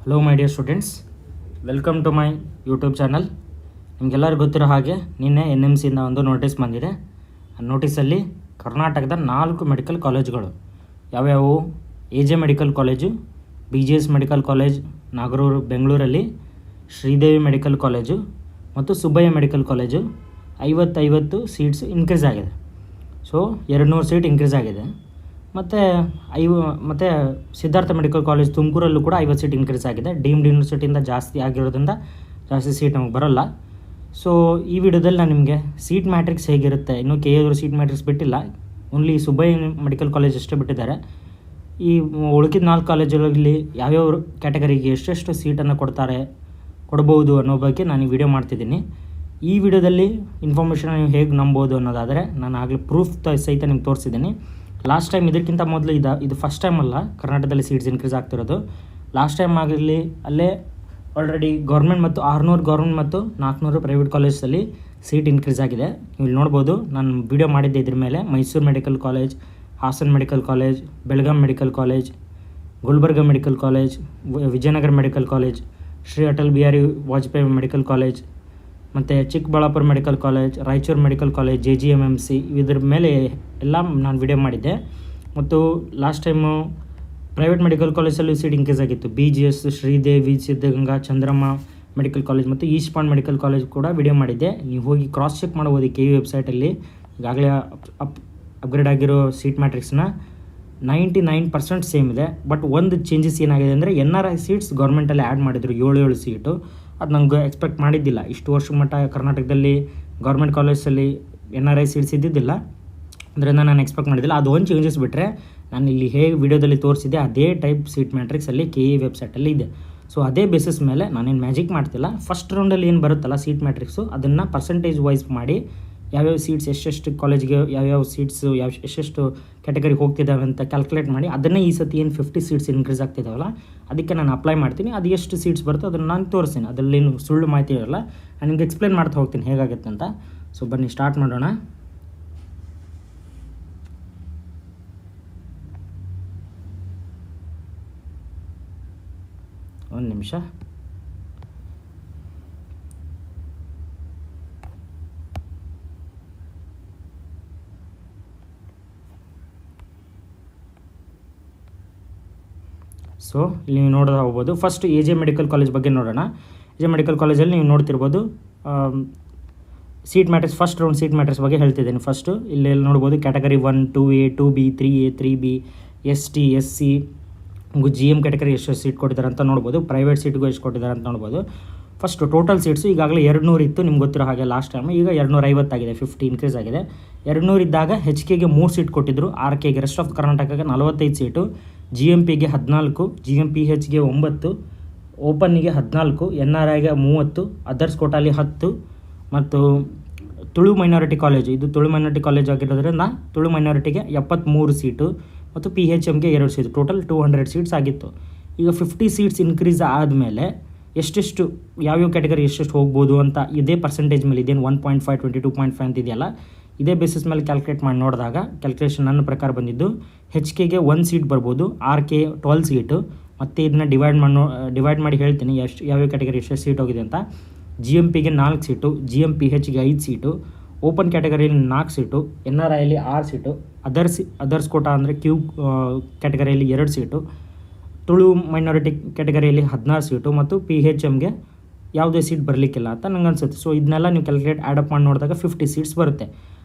Hello my dear students, welcome to my YouTube channel. ನಿಮಗೆಲ್ಲರಿಗೂ ಗೊತ್ತಿರೋ ಹಾಗೆ ನಿನ್ನೆ NMCಯಿಂದ ಒಂದು ನೋಟಿಸ್ ಬಂದಿದೆ. ಆ ನೋಟಿಸಲ್ಲಿ ಕರ್ನಾಟಕದ 4 ಮೆಡಿಕಲ್ ಕಾಲೇಜುಗಳು ಯಾವ್ಯಾವು: AJ medical college, BGS medical college Nagarur ಬೆಂಗಳೂರಲ್ಲಿ, ಶ್ರೀದೇವಿ ಮೆಡಿಕಲ್ ಕಾಲೇಜು ಮತ್ತು Subbaiah medical college 50 seats increase ಆಗಿದೆ. ಸೊ 200 ಸೀಟ್ ಇನ್ಕ್ರೀಸ್ ಆಗಿದೆ. ಮತ್ತು ಸಿದ್ಧಾರ್ಥ ಮೆಡಿಕಲ್ ಕಾಲೇಜ್ ತುಮಕೂರಲ್ಲೂ ಕೂಡ 50 ಸೀಟ್ ಇನ್ಕ್ರೀಸ್ ಆಗಿದೆ. ಡೀಮ್ಡ್ ಯೂನಿವರ್ಸಿಟಿಯಿಂದ ಜಾಸ್ತಿ ಆಗಿರೋದ್ರಿಂದ ಜಾಸ್ತಿ ಸೀಟ್ ನಮಗೆ ಬರೋಲ್ಲ. ಸೊ ಈ ವಿಡಿಯೋದಲ್ಲಿ ನಾನು ನಿಮಗೆ ಸೀಟ್ ಮ್ಯಾಟ್ರಿಕ್ಸ್ ಹೇಗಿರುತ್ತೆ, ಇನ್ನೂ KA ಸೀಟ್ ಮ್ಯಾಟ್ರಿಕ್ಸ್ ಬಿಟ್ಟಿಲ್ಲ, ಓನ್ಲಿ ಸುಬ್ಬಯ್ಯ ಮೆಡಿಕಲ್ ಕಾಲೇಜ್ ಅಷ್ಟೇ ಬಿಟ್ಟಿದ್ದಾರೆ. ಈ ಉಳಿದ 4 ಕಾಲೇಜುಗಳಲ್ಲಿ ಯಾವ್ಯಾವ ಕ್ಯಾಟಗರಿಗೆ ಎಷ್ಟೆಷ್ಟು ಸೀಟನ್ನು ಕೊಡ್ಬೋದು ಅನ್ನೋ ಬಗ್ಗೆ ನಾನು ಈ ವಿಡಿಯೋ ಮಾಡ್ತಿದ್ದೀನಿ. ಈ ವಿಡಿಯೋದಲ್ಲಿ ಇನ್ಫಾರ್ಮೇಷನ್ ನೀವು ಹೇಗೆ ನಂಬೋದು ಅನ್ನೋದಾದರೆ ನಾನು ಆಗಲೇ ಪ್ರೂಫ್ ಸಹಿತ ನಿಮ್ಗೆ ತೋರಿಸಿದ್ದೀನಿ. ಲಾಸ್ಟ್ ಟೈಮ್ ಇದಕ್ಕಿಂತ ಮೊದಲು ಇದು ಫಸ್ಟ್ ಟೈಮ್ ಅಲ್ಲ ಕರ್ನಾಟಕದಲ್ಲಿ ಸೀಟ್ಸ್ ಇನ್ಕ್ರೀಸ್ ಆಗ್ತಿರೋದು. ಲಾಸ್ಟ್ ಟೈಮ್ ಆಗಲಿ ಅಲ್ಲೇ ಆಲ್ರೆಡಿ ಗೌರ್ಮೆಂಟ್ ಮತ್ತು 600 ಗೌರ್ಮೆಂಟ್ ಮತ್ತು 400 ಪ್ರೈವೇಟ್ ಕಾಲೇಜಲ್ಲಿ ಸೀಟ್ ಇನ್ಕ್ರೀಸ್ ಆಗಿದೆ. ನೀವು ಇಲ್ಲಿ ನೋಡ್ಬೋದು, ನಾನು ವಿಡಿಯೋ ಮಾಡಿದ್ದೆ ಇದ್ರ ಮೇಲೆ. Mysuru medical college, Hassan medical college, Belgaum medical college, Gulbarga medical college, Vijayanagara medical college, Shri Atal Bihari Vajpayee medical college, ಮತ್ತು Chikkaballapur medical college, Raichur medical college, JGMMC ಇದ್ರ ಮೇಲೆ ಎಲ್ಲ ನಾನು ವಿಡಿಯೋ ಮಾಡಿದ್ದೆ. ಮತ್ತು ಲಾಸ್ಟ್ ಟೈಮು ಪ್ರೈವೇಟ್ ಮೆಡಿಕಲ್ ಕಾಲೇಜಲ್ಲೂ ಸೀಟ್ ಇನ್ಕ್ರೀಸ್ ಆಗಿತ್ತು. BGS, Sridevi, Siddaganga, Chandramma medical college ಮತ್ತು ಈಸ್ಟ್ ಪಾಯಿಂಟ್ ಮೆಡಿಕಲ್ ಕಾಲೇಜ್ ಕೂಡ ವಿಡಿಯೋ ಮಾಡಿದ್ದೆ. ನೀವು ಹೋಗಿ ಕ್ರಾಸ್ ಚೆಕ್ ಮಾಡ್ಬೋದು KU ವೆಬ್ಸೈಟಲ್ಲಿ. ಈಗಾಗಲೇ ಅಪ್ಗ್ರೇಡ್ ಆಗಿರೋ ಸೀಟ್ ಮ್ಯಾಟ್ರಿಕ್ಸ್ನ 99% ಸೇಮ್ ಇದೆ. ಬಟ್ ಒಂದು ಚೇಂಜಸ್ ಏನಾಗಿದೆ ಅಂದರೆ NRI ಸೀಟ್ಸ್ ಗೌರ್ಮೆಂಟಲ್ಲಿ ಆ್ಯಡ್ ಮಾಡಿದ್ರು 7 ಸೀಟು. ಅದು ನಂಗೆ ಎಕ್ಸ್ಪೆಕ್ಟ್ ಮಾಡಿದ್ದಿಲ್ಲ. ಇಷ್ಟು ವರ್ಷ ಮಟ್ಟ ಕರ್ನಾಟಕದಲ್ಲಿ ಗೌರ್ಮೆಂಟ್ ಕಾಲೇಜಲ್ಲಿ NRI ಸೀಟ್ಸ್ ಇದ್ದಿದ್ದಿಲ್ಲ, ಅದರಿಂದ ನಾನು ಎಕ್ಸ್ಪೆಕ್ಟ್ ಮಾಡಿದ್ದಿಲ್ಲ. ಅದು ಒಂದು ಚೇಂಜಸ್ ಬಿಟ್ಟರೆ ನಾನು ಇಲ್ಲಿ ಹೇಗೆ ವಿಡಿಯೋದಲ್ಲಿ ತೋರಿಸಿದೆ ಅದೇ ಟೈಪ್ ಸೀಟ್ ಮ್ಯಾಟ್ರಿಕ್ಸಲ್ಲಿ KE ವೆಬ್ಸೈಟಲ್ಲಿ ಇದೆ. ಸೊ ಅದೇ ಬೇಸಿಸ್ ಮೇಲೆ ನಾನೇನು ಮ್ಯಾಜಿಕ್ ಮಾಡ್ತಿಲ್ಲ. ಫಸ್ಟ್ ರೌಂಡಲ್ಲಿ ಏನು ಬರುತ್ತಲ್ಲ ಸೀಟ್ ಮ್ಯಾಟ್ರಿಕ್ಸು, ಅದನ್ನು ಪರ್ಸೆಂಟೇಜ್ ವೈಸ್ ಮಾಡಿ ಯಾವ್ಯಾವ ಸೀಟ್ಸ್ ಎಷ್ಟೆಷ್ಟು ಕಾಲೇಜ್ಗೆ ಯಾವ್ಯಾವ ಸೀಟ್ಸು ಎಷ್ಟೆಷ್ಟು ಕ್ಯಾಟಗರಿಗೆ ಹೋಗ್ತಿದ್ದಾವೆ ಅಂತ ಕ್ಯಾಲ್ಕುಲೇಟ್ ಮಾಡಿ ಅದನ್ನೇ ಈ ಸತಿ ಏನು 50 ಸೀಟ್ಸ್ ಇನ್ಕ್ರೀಸ್ ಆಗ್ತಿದ್ದಾವಲ್ಲ ಅದಕ್ಕೆ ನಾನು ಅಪ್ಲೈ ಮಾಡ್ತೀನಿ. ಅದು ಎಷ್ಟು ಸೀಟ್ಸ್ ಬರುತ್ತೋ ಅದನ್ನು ನಾನು ತೋರಿಸ್ತೀನಿ. ಅದರಲ್ಲೇನು ಸುಳ್ಳು ಮಾಹಿತಿ ಇರಲ್ಲ. ನಾನು ನಿಮಗೆ ಎಕ್ಸ್ಪ್ಲೇನ್ ಮಾಡ್ತಾ ಹೋಗ್ತೀನಿ ಹೇಗಾಗುತ್ತೆ ಅಂತ. ಸೊ ಬನ್ನಿ ಸ್ಟಾರ್ಟ್ ಮಾಡೋಣ. ಒಂದು ನಿಮಿಷ. ಸೊ ಇಲ್ಲಿ ನೀವು ನೋಡ್ತಾ ಹೋಗ್ಬೋದು. ಫಸ್ಟ್ AJ ಮೆಡಿಕಲ್ ಕಾಲೇಜ್ ಬಗ್ಗೆ ನೋಡೋಣ. AJ ಮೆಡಿಕಲ್ ಕಾಲೇಜಲ್ಲಿ ನೀವು ನೋಡ್ತಿರ್ಬೋದು seat matrix, first round seat matrix ಬಗ್ಗೆ ಹೇಳ್ತಿದ್ದೀನಿ. ಫಸ್ಟು ಇಲ್ಲೆಲ್ಲ ನೋಡ್ಬೋದು category 1, 2A, 2B, 3A, 3B, ST, SC, GM category ಎಷ್ಟು ಸೀಟ್ ಕೊಟ್ಟಿದ್ದಾರೆ ಅಂತ ನೋಡ್ಬೋದು. ಪ್ರೈವೇಟ್ ಸೀಟ್ಗೂ ಎಷ್ಟು ಕೊಟ್ಟಿದ್ದಾರೆ ಅಂತ ನೋಡ್ಬೋದು. ಫಸ್ಟು ಟೋಟಲ್ ಸೀಟ್ಸು ಈಗಾಗಲೇ 200 ಇತ್ತು, ನಿಮ್ಗೆ ಗೊತ್ತಿರೋ ಹಾಗೆ ಲಾಸ್ಟ್ ಟೈಮ್. ಈಗ 250 ಆಗಿದೆ, 50 ಇನ್ಕ್ರೀಸ್ ಆಗಿದೆ. 200 ಇದ್ದಾಗ HKಗೆ 3 ಸೀಟ್ ಕೊಟ್ಟಿದ್ದರು, RKಗೆ ರೆಸ್ಟ್ ಆಫ್ ಕರ್ನಾಟಕಕ್ಕೆ 45 ಸೀಟು, GMPಗೆ 14, GMPHಗೆ 9, ಓಪನ್ನಿಗೆ 14, NRIಗೆ 30, ಅದರ್ಸ್ ಕೋಟಾಲಿ 10 ಮತ್ತು ತುಳು ಮೈನಾರಿಟಿ ಕಾಲೇಜು, ಇದು ತುಳು ಮೈನಾರಿಟಿ ಕಾಲೇಜ್ ಆಗಿರೋದ್ರಿಂದ ತುಳು ಮೈನಾರಿಟಿಗೆ 73 ಸೀಟು ಮತ್ತು PHMಗೆ 2 ಸೀಟು, ಟೋಟಲ್ 200 ಸೀಟ್ಸ್ ಆಗಿತ್ತು. ಈಗ 50 ಸೀಟ್ಸ್ ಇನ್ಕ್ರೀಸ್ ಆದಮೇಲೆ ಎಷ್ಟೆಷ್ಟು ಯಾವ್ಯಾವ ಕ್ಯಾಟಗರಿ ಎಷ್ಟೆಷ್ಟು ಹೋಗ್ಬೋದು ಅಂತ ಇದೇ ಪರ್ಸೆಂಟೇಜ್ ಮೇಲೆ ಇದೇನು 1.5, 22.5 ಅಂತ ಇದೆಯಲ್ಲ, ಇದೇ ಬೇಸಿಸ್ ಮೇಲೆ ಕ್ಯಾಲ್ಕುಲೇಟ್ ಮಾಡಿ ನೋಡಿದಾಗ ಕ್ಯಾಲ್ಕುಲೇಷನ್ ನನ್ನ ಪ್ರಕಾರ ಬಂದಿದ್ದು HKಗೆ 1 ಸೀಟ್ ಬರ್ಬೋದು, RK 12 ಸೀಟು. ಮತ್ತು ಇದನ್ನ ಡಿವೈಡ್ ಮಾಡಿ ಹೇಳ್ತೀನಿ ಯಾವ್ಯಾವ ಕ್ಯಾಟಗರಿ ಎಷ್ಟು ಸೀಟ್ ಹೋಗಿದೆ ಅಂತ. GMPಗೆ 4 ಸೀಟು, GMPHಗೆ 5 ಸೀಟು, ಓಪನ್ ಕ್ಯಾಟಗರಿಯಲ್ಲಿ 4 ಸೀಟು, NRIಯಲ್ಲಿ 6 ಸೀಟು, ಅದರ್ಸ್ ಕೋಟಾ ಅಂದರೆ ಕ್ಯೂ ಕ್ಯಾಟಗರಿಯಲ್ಲಿ 2 ಸೀಟು, ತುಳು ಮೈನಾರಿಟಿ ಕ್ಯಾಟಗರಿಯಲ್ಲಿ 16 ಸೀಟು ಮತ್ತು PHMಗೆ ಯಾವುದೇ ಸೀಟ್ ಬರಲಿಕ್ಕಿಲ್ಲ ಅಂತ ನಂಗೆ ಅನ್ಸುತ್ತೆ. ಸೊ ಇದನ್ನೆಲ್ಲ ನೀವು ಕ್ಯಾಲ್ಕುಲೇಟ್ ಆ್ಯಡಪ್ ಮಾಡಿ ನೋಡಿದಾಗ 50 ಸೀಟ್ಸ್ ಬರುತ್ತೆ.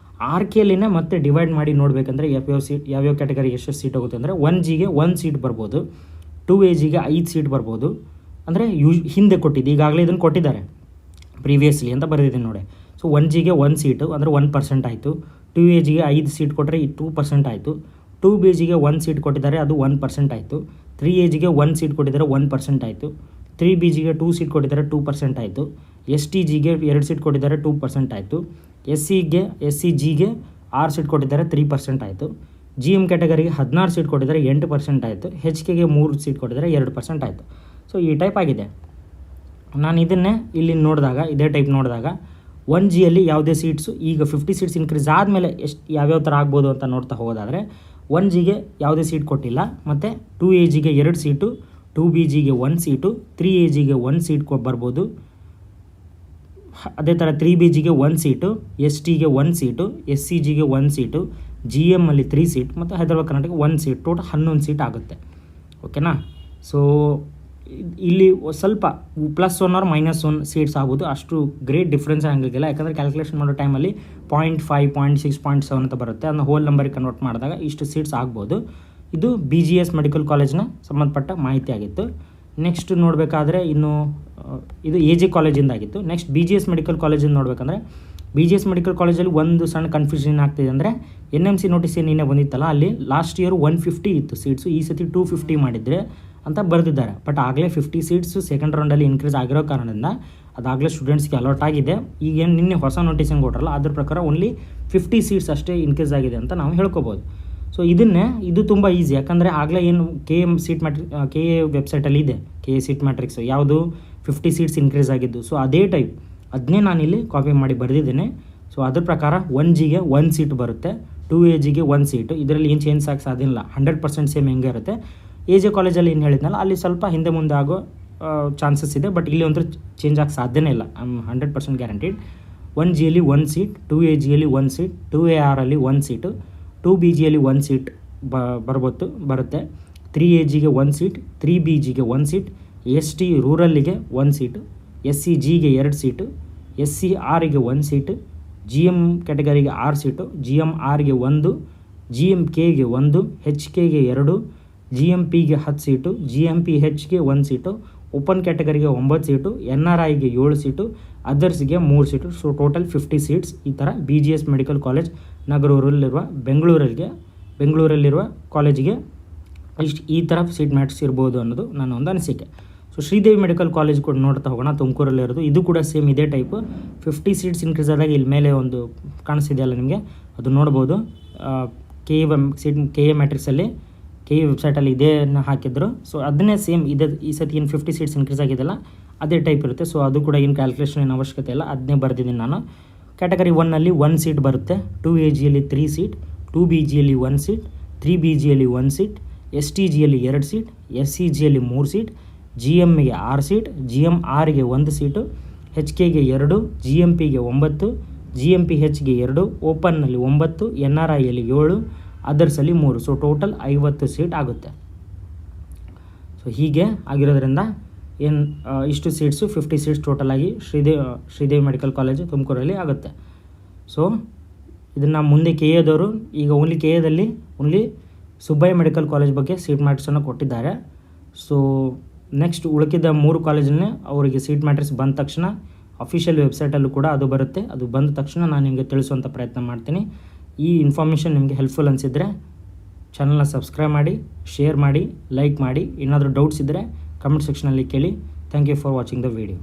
RKಲಿನೇ ಮತ್ತೆ ಡಿವೈಡ್ ಮಾಡಿ ನೋಡಬೇಕಂದ್ರೆ ಯಾವ್ಯಾವ ಕ್ಯಾಟಗರಿ ಎಷ್ಟು ಸೀಟ್ ಹೋಗುತ್ತೆ ಅಂದರೆ 1Gಗೆ 1 ಸೀಟ್ ಬರ್ಬೋದು, 2AGಗೆ 5 ಸೀಟ್ ಬರ್ಬೋದು. ಅಂದರೆ ಹಿಂದೆ ಕೊಟ್ಟಿದ್ದು, ಈಗಾಗಲೇ ಇದನ್ನು ಕೊಟ್ಟಿದ್ದಾರೆ ಪ್ರೀವಿಯಸ್ಲಿ ಅಂತ ಬರೆದಿದ್ದೀನಿ ನೋಡಿ. ಸೊ 1Gಗೆ 1 ಸೀಟು ಅಂದರೆ 1% ಆಯಿತು, 2AGಗೆ 5 ಸೀಟ್ ಕೊಟ್ಟರೆ 2% ಆಯಿತು, 2BGಗೆ 1 ಸೀಟ್ ಕೊಟ್ಟಿದ್ದಾರೆ ಅದು 1% ಆಯಿತು, 3AGಗೆ 1 ಸೀಟ್ ಕೊಟ್ಟಿದ್ದಾರೆ 1% ಆಯಿತು, 3BGಗೆ 2 ಸೀಟ್ ಕೊಟ್ಟಿದ್ದಾರೆ 2% ಆಯಿತು, STGಗೆ 2 ಸೀಟ್ ಕೊಟ್ಟಿದ್ದಾರೆ 2% ಆಯಿತು, SCGಗೆ 6 ಸೀಟ್ ಕೊಟ್ಟಿದ್ದಾರೆ 3% ಆಯಿತು, GM ಕ್ಯಾಟಗರಿಗೆ 16 ಸೀಟ್ ಕೊಟ್ಟಿದ್ದಾರೆ 8% ಆಯಿತು, HKಗೆ 3 ಸೀಟ್ ಕೊಟ್ಟಿದ್ದಾರೆ 2% ಆಯಿತು. ಸೊ ಈ ಟೈಪ್ ಆಗಿದೆ. ನಾನು ಇದನ್ನೇ ಇಲ್ಲಿ ನೋಡಿದಾಗ ಇದೇ ಟೈಪ್ ನೋಡಿದಾಗ 1Gಯಲ್ಲಿ ಯಾವುದೇ ಸೀಟ್ಸು ಈಗ 50 ಸೀಟ್ಸ್ ಇನ್ಕ್ರೀಸ್ ಆದಮೇಲೆ ಯಾವ್ಯಾವ ಥರ ಆಗ್ಬೋದು ಅಂತ ನೋಡ್ತಾ ಹೋಗೋದಾದರೆ 1Gಗೆ ಯಾವುದೇ ಸೀಟ್ ಕೊಟ್ಟಿಲ್ಲ. ಮತ್ತು 2AGಗೆ 2 ಸೀಟು, 2BGಗೆ 1 ಸೀಟು, 3AGಗೆ 1 ಸೀಟ್ ಬರ್ಬೋದು. ಅದೇ ಥರ 3BGಗೆ 1 ಸೀಟು, STಗೆ 1 ಸೀಟು, SCGಗೆ 1 ಸೀಟು, GM ಅಲ್ಲಿ 3 ಸೀಟ್ ಮತ್ತು Hyderabad Karnataka 1 seat, total 11 seat ಆಗುತ್ತೆ. ಓಕೆನಾ. ಸೊ ಇಲ್ಲಿ ಸ್ವಲ್ಪ +1 ಆರ್ -1 ಸೀಟ್ಸ್ ಆಗ್ಬೋದು, ಅಷ್ಟು ಗ್ರೇಟ್ ಡಿಫ್ರೆನ್ಸ್ ಆಗಿಲ್ಲ. ಯಾಕಂದರೆ ಕ್ಯಾಲ್ಕುಲೇಷನ್ ಮಾಡೋ ಟೈಮಲ್ಲಿ 0.5, 0.6, 0.7 ಅಂತ ಬರುತ್ತೆ. ಅದನ್ನ ಹೋಲ್ ನಂಬರಿಗೆ ಕನ್ವರ್ಟ್ ಮಾಡಿದಾಗ ಇಷ್ಟು ಸೀಟ್ಸ್ ಆಗ್ಬೋದು. ಇದು BGS ಮೆಡಿಕಲ್ ಕಾಲೇಜ್ನ ಸಂಬಂಧಪಟ್ಟ ಮಾಹಿತಿ ಆಗಿತ್ತು. ನೆಕ್ಸ್ಟ್ ನೋಡಬೇಕಾದ್ರೆ ಇನ್ನು ಇದು AJ ಕಾಲೇಜಿಂದ ಆಗಿತ್ತು. ನೆಕ್ಸ್ಟ್ BGS ಮೆಡಿಕಲ್ ಕಾಲೇಜಿಂದ ನೋಡಬೇಕಂದ್ರೆ BGS ಮೆಡಿಕಲ್ ಕಾಲೇಜಲ್ಲಿ ಒಂದು ಸಣ್ಣ ಕನ್ಫ್ಯೂಷನ್ ಆಗ್ತಿದೆ. ಅಂದರೆ NMC ನೋಟಿಸ್ ಏನೇ ಬಂದಿತ್ತಲ್ಲ, ಅಲ್ಲಿ ಲಾಸ್ಟ್ ಇಯರ್ 150 ಇತ್ತು ಸೀಟ್ಸು, ಈ ಸತಿ 250 ಮಾಡಿದರೆ ಅಂತ ಬರೆದಿದ್ದಾರೆ. ಬಟ್ ಆಗಲೇ 50 ಸೀಟ್ಸು ಸೆಕೆಂಡ್ ರೌಂಡಲ್ಲಿ ಇನ್ಕ್ರೀಸ್ ಆಗಿರೋ ಕಾರಣದಿಂದ ಅದಾಗಲೇ ಸ್ಟೂಡೆಂಟ್ಸ್ಗೆ ಅಲಾಟ್ ಆಗಿದೆ. ಈಗೇನು ನಿನ್ನೆ ಹೊಸ ನೋಟಿಸಿಂಗ್ ಕೊಟ್ಟರಲ್ಲ, ಅದ್ರ ಪ್ರಕಾರ ಓನ್ಲಿ 50 ಸೀಟ್ಸ್ ಅಷ್ಟೇ ಇನ್ಕ್ರೀಸ್ ಆಗಿದೆ ಅಂತ ನಾವು ಹೇಳ್ಕೊಬೋದು. ಸೊ ಇದು ತುಂಬ ಈಸಿ. ಯಾಕಂದರೆ ಆಗಲೇ ಏನು KA ವೆಬ್ಸೈಟಲ್ಲಿ ಇದೆ, KA ಸೀಟ್ ಮ್ಯಾಟ್ರಿಕ್ಸ್ ಯಾವುದು 50 ಸೀಟ್ಸ್ ಇನ್ಕ್ರೀಸ್ ಆಗಿದ್ದು. ಸೊ ಅದೇ ಟೈಪ್ ಅದನ್ನೇ ನಾನಿಲ್ಲಿ ಕಾಪಿ ಮಾಡಿ ಬರೆದಿದ್ದೇನೆ. ಸೊ ಅದ್ರ ಪ್ರಕಾರ 1Gಗೆ 1 ಸೀಟ್ ಬರುತ್ತೆ, 2AGಗೆ 1 ಸೀಟು. ಇದರಲ್ಲಿ ಏನು ಚೇಂಜ್ ಆಗಿ ಸಾಧ್ಯ ಇಲ್ಲ, 100% ಸೇಮ್ ಹೆಂಗೆ ಇರುತ್ತೆ. AJ ಕಾಲೇಜಲ್ಲಿ ಏನು ಹೇಳಿದ್ನಲ್ಲ, ಅಲ್ಲಿ ಸ್ವಲ್ಪ ಹಿಂದೆ ಮುಂದೆ ಆಗೋ ಚಾನ್ಸಸ್ ಇದೆ. ಬಟ್ ಇಲ್ಲಿ ಒಂಥರ ಚೇಂಜ್ ಆಗಿ ಸಾಧ್ಯನೇ ಇಲ್ಲ, 100% ಗ್ಯಾರಂಟಿಡ್. 1Gಯಲ್ಲಿ 1 ಸೀಟ್, 2AGಯಲ್ಲಿ 1 ಸೀಟ್, 2ARಲ್ಲಿ 1 ಸೀಟು, 2BGಯಲ್ಲಿ 1 ಸೀಟ್ ಬರುತ್ತೆ, 3AGಗೆ 1 ಸೀಟ್, 3BGಗೆ 1 ಸೀಟ್, ST ರೂರಲ್ಲಿಗೆ 1 ಸೀಟು, SCGಗೆ 2 ಸೀಟು, SCRಗೆ 1 ಸೀಟು, GM ಕ್ಯಾಟಗರಿಗೆ 6 ಸೀಟು, GMRಗೆ 1, GMKಗೆ 1, HKಗೆ 2, GMPಗೆ 10 ಸೀಟು, GMPHಗೆ 1 ಸೀಟು, ಓಪನ್ ಕ್ಯಾಟಗರಿಗೆ 9 ಸೀಟು, NRIಗೆ 7 ಸೀಟು, ಅದರ್ಸ್ಗೆ 3 ಸೀಟು. ಸೊ ಟೋಟಲ್ 50 ಸೀಟ್ಸ್ ಈ ಥರ BGS ಮೆಡಿಕಲ್ ಕಾಲೇಜ್ ನಗರೂರಲ್ಲಿರುವ ಬೆಂಗಳೂರಲ್ಲಿರುವ ಕಾಲೇಜಿಗೆ ಈ ಥರ ಸೀಟ್ ಮ್ಯಾಟ್ಸ್ ಇರ್ಬೋದು ಅನ್ನೋದು ನನ್ನ ಒಂದು ಅನಿಸಿಕೆ. ಸೊ ಶ್ರೀದೇವಿ ಮೆಡಿಕಲ್ ಕಾಲೇಜ್ ಕೂಡ ನೋಡ್ತಾ ಹೋಗೋಣ, ತುಮಕೂರಲ್ಲಿರೋದು. ಇದು ಕೂಡ ಸೇಮ್ ಇದೇ ಟೈಪು 50 ಸೀಟ್ಸ್ ಇನ್ಕ್ರೀಸ್ ಆದಾಗ ಇಲ್ಲಿ ಮೇಲೆ ಒಂದು ಕಾಣಿಸ್ತಿದೆಯಲ್ಲ ನಿಮಗೆ, ಅದು ನೋಡ್ಬೋದು. KA ಮ್ಯಾಟ್ರಿಕ್ಸಲ್ಲಿ KA ವೆಬ್ಸೈಟಲ್ಲಿ ಇದೇನ ಹಾಕಿದ್ರು. ಸೊ ಅದನ್ನೇ ಸೇಮ್ ಈ ಸತಿ ಏನು 50 ಸೀಟ್ಸ್ ಇನ್ಕ್ರೀಸ್ ಆಗಿದೆಯಲ್ಲ ಅದೇ ಟೈಪ್ ಇರುತ್ತೆ. ಸೊ ಅದು ಕೂಡ ಏನು ಕ್ಯಾಲ್ಕುಲೇಷನ್ ಏನು ಅವಶ್ಯಕತೆ ಇಲ್ಲ, ಅದನ್ನೇ ಬರೆದಿದ್ದೀನಿ ನಾನು. ಕ್ಯಾಟಗರಿ 1ನಲ್ಲಿ 1 ಸೀಟ್ ಬರುತ್ತೆ, 2AGಯಲ್ಲಿ 3 ಸೀಟ್, 2BGಯಲ್ಲಿ 1 ಸೀಟ್, 3BGಯಲ್ಲಿ 1 ಸೀಟ್, STGಯಲ್ಲಿ 2 ಸೀಟ್, SCGಯಲ್ಲಿ 3 ಸೀಟ್, GMಗೆ 6 ಸೀಟ್, GMRಗೆ 1 ಸೀಟು, HKಗೆ 2, GMPಗೆ 9, GMPHಗೆ 2, ಓಪನ್ನಲ್ಲಿ 9, NRIಯಲ್ಲಿ 7, ಅದರ್ಸಲ್ಲಿ 3. ಸೊ ಟೋಟಲ್ 50 ಸೀಟ್ ಆಗುತ್ತೆ. ಸೊ ಹೀಗೆ ಆಗಿರೋದ್ರಿಂದ ಏನು ಇಷ್ಟು ಸೀಟ್ಸು 50 ಸೀಟ್ಸ್ ಟೋಟಲ್ ಆಗಿ ಶ್ರೀದೇವಿ ಮೆಡಿಕಲ್ ಕಾಲೇಜು ತುಮಕೂರಲ್ಲಿ ಆಗುತ್ತೆ. ಸೊ ಇದನ್ನು ಮುಂದೆ KAದವರು ಈಗ KAದಲ್ಲಿ ಓನ್ಲಿ ಸುಬ್ಬಯ್ಯ ಮೆಡಿಕಲ್ ಕಾಲೇಜ್ ಬಗ್ಗೆ ಸೀಟ್ ಮ್ಯಾಟ್ರಿಕ್ಸನ್ನು ಕೊಟ್ಟಿದ್ದಾರೆ. ಸೊ ನೆಕ್ಸ್ಟ್ ಉಳಿದ 3 ಕಾಲೇಜನ್ನೇ ಅವರಿಗೆ ಸೀಟ್ ಮ್ಯಾಟ್ರಿಕ್ಸ್ ಬಂದ ತಕ್ಷಣ ಅಫಿಷಿಯಲ್ ವೆಬ್ಸೈಟಲ್ಲೂ ಕೂಡ ಅದು ಬರುತ್ತೆ. ಅದು ಬಂದ ತಕ್ಷಣ ನಾನು ನಿಮಗೆ ತಿಳಿಸುವಂಥ ಪ್ರಯತ್ನ ಮಾಡ್ತೀನಿ. ಈ ಇನ್ಫಾರ್ಮೇಷನ್ ನಿಮಗೆ ಹೆಲ್ಪ್ಫುಲ್ ಅನಿಸಿದರೆ ಚಾನಲ್ನ ಸಬ್ಸ್ಕ್ರೈಬ್ ಮಾಡಿ, ಶೇರ್ ಮಾಡಿ, ಲೈಕ್ ಮಾಡಿ. ಏನಾದರೂ ಡೌಟ್ಸ್ ಇದ್ದರೆ ಕಮೆಂಟ್ ಸೆಕ್ಷನಲ್ಲಿ ಕೇಳಿ. Thank you for watching the video.